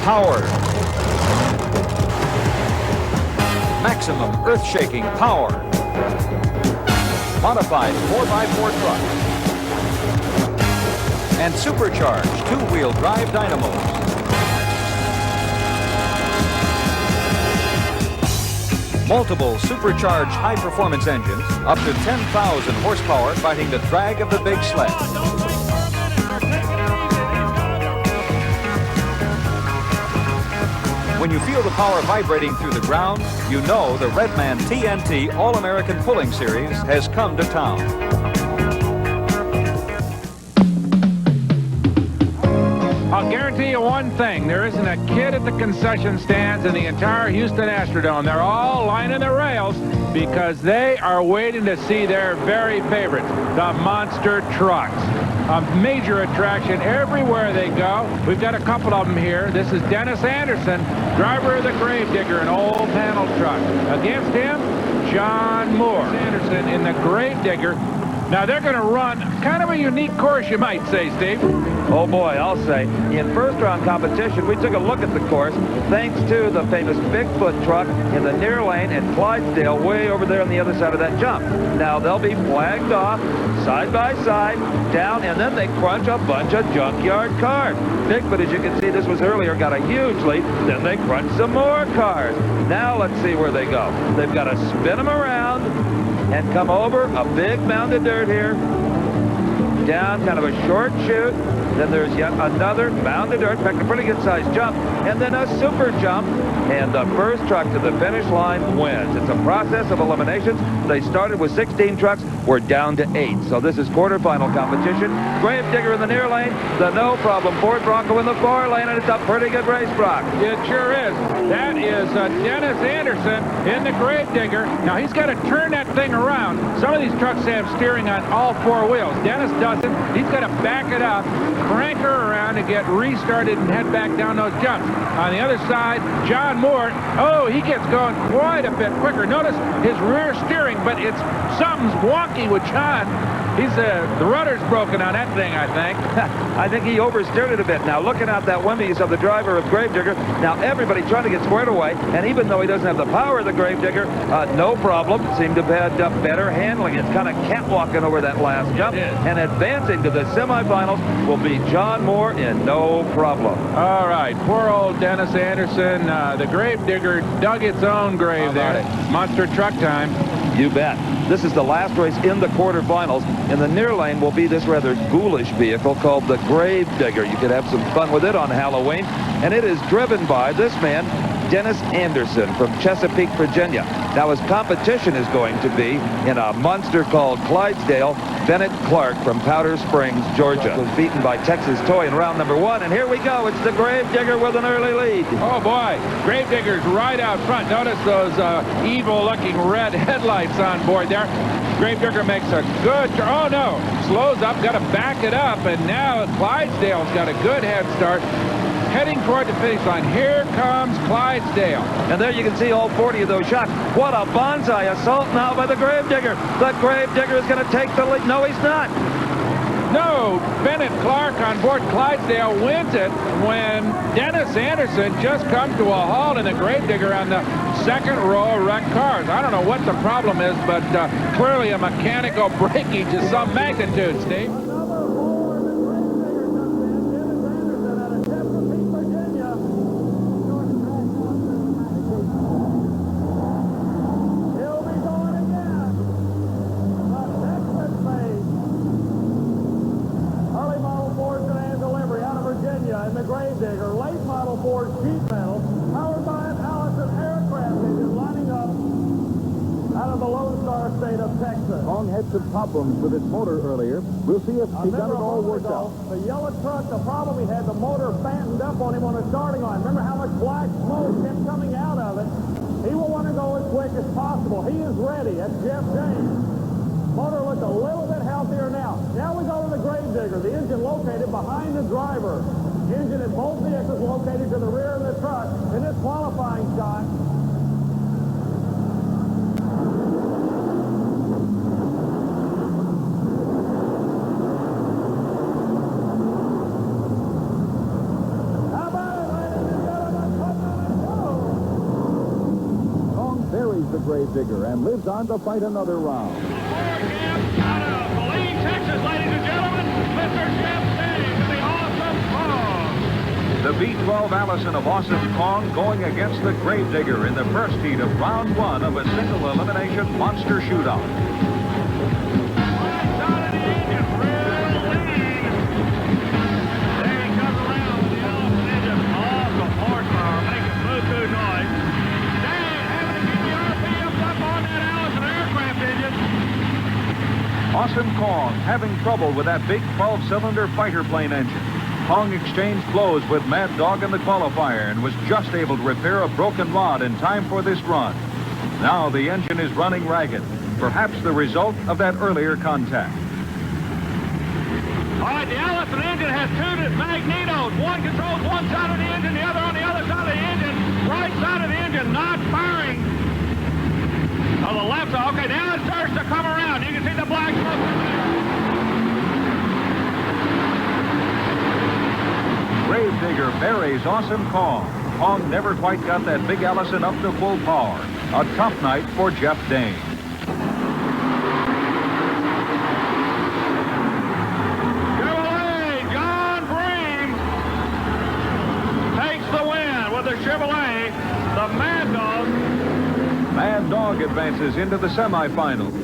power. Maximum earth-shaking power. Modified 4x4 truck. And supercharged two-wheel drive dynamos. Multiple supercharged high-performance engines, up to 10,000 horsepower, fighting the drag of the big sled. When you feel the power vibrating through the ground, you know the Redman TNT All-American Pulling Series has come to town. I'll guarantee you one thing. There isn't a kid at the concession stands in the entire Houston Astrodome. They're all lining the rails because they are waiting to see their very favorites, the monster trucks. A major attraction everywhere they go. We've got a couple of them here. This is Dennis Anderson, driver of the Gravedigger, an old panel truck. Against him, John Moore. Anderson in the Gravedigger. Now they're going to run kind of a unique course, you might say, Steve. Oh boy, I'll say. In first round competition, we took a look at the course thanks to the famous Bigfoot truck in the near lane at Clydesdale, way over there on the other side of that jump. Now they'll be flagged off side by side, down, and then they crunch a bunch of junkyard cars. Bigfoot, as you can see, this was earlier, got a huge lead. Then they crunch some more cars. Now let's see where they go. They've got to spin them around and come over a big mound of dirt here, down kind of a short chute. Then there's yet another mound of dirt, in fact, a pretty good-sized jump, and then a super jump, and the first truck to the finish line wins. It's a process of eliminations. They started with 16 trucks. We're down to 8. So this is quarterfinal competition. Gravedigger in the near lane, the no-problem Ford Bronco in the far lane, and it's a pretty good race, Brock. It sure is. That is Dennis Anderson in the Gravedigger. Now, he's got to turn that thing around. Some of these trucks have steering on all 4 wheels. Dennis doesn't. He's got to back it up, crank her around, and get restarted and head back down those jumps. On the other side, John Moore, oh, he gets going quite a bit quicker. Notice his rear steering, but it's something's wonky with John. He's the rudder's broken on that thing, I think. I think he oversteered it a bit. Now, looking out that window, you saw the driver of Gravedigger. Now, everybody trying to get squared away, and even though he doesn't have the power of the Gravedigger, no problem. Seemed to have had better handling. It's kind of catwalking over that last jump. And advancing to the semifinals will be John Moore in no problem. All right, poor old Dennis Anderson. The Gravedigger dug its own grave there. Monster truck time. You bet. This is the last race in the quarterfinals. In the near lane will be this rather ghoulish vehicle called the Gravedigger. You could have some fun with it on Halloween. And it is driven by this man, Dennis Anderson from Chesapeake, Virginia. Now his competition is going to be in a monster called Clydesdale. Bennett Clark from Powder Springs, Georgia, was beaten by Texas Toy in round number 1. And here we go. It's the Gravedigger with an early lead. Oh, boy. Gravedigger's right out front. Notice those evil-looking red headlights on board there. Gravedigger makes a good turn. Oh, no. Slows up. Got to back it up. And now Clydesdale's got a good head start. Heading toward the finish line. Here comes Clydesdale. And there you can see all 40 of those shots. What a bonsai assault now by the Gravedigger. The Gravedigger is going to take the lead. No, he's not. No, Bennett Clark on board Clydesdale wins it when Dennis Anderson just comes to a halt in the Gravedigger on the second row of wrecked cars. I don't know what the problem is, but clearly a mechanical breakage of some magnitude, Steve. Had some problems with its motor earlier. We'll see if he got it all worked out. The yellow truck, the problem he had, the motor fattened up on him on the starting line. Remember how much black smoke kept coming out of it? He will want to go as quick as possible. He is ready. That's Jeff James. Motor looks a little bit healthier now. Now we go to the Gravedigger. The engine located behind the driver. Engine in both vehicles located to the rear of the truck. In this qualifying shot, Gravedigger and lives on to fight another round. Out of Moline, Texas, ladies and gentlemen, Mr. Jeff Dane to the Awesome Kong. The B-12 Allison of Awesome Kong going against the Gravedigger in the first heat of round 1 of a single elimination monster shootout. Right side of the engine, real lean. There he comes around with the Allison engine. Awesome horsepower, making boo-boo noise. Dane having to get the RPMs up on that Allison aircraft engine. Awesome Kong having trouble with that big 12-cylinder fighter plane engine. Kong exchanged blows with Mad Dog in the qualifier and was just able to repair a broken rod in time for this run. Now the engine is running ragged, perhaps the result of that earlier contact. All right, the Allison engine has two magnetos. One controls one side of the engine, the other on the other side of the engine. Right side of the engine not firing. On the left side. Okay, now it starts to come around. You can see the black smoke. Gravedigger buries Awesome Kong. Kong never quite got that big Allison up to full power. A tough night for Jeff Dane. Chevrolet, John Bream takes the win with the Chevrolet. The Mad Dog. Mad Dog advances into the semifinals.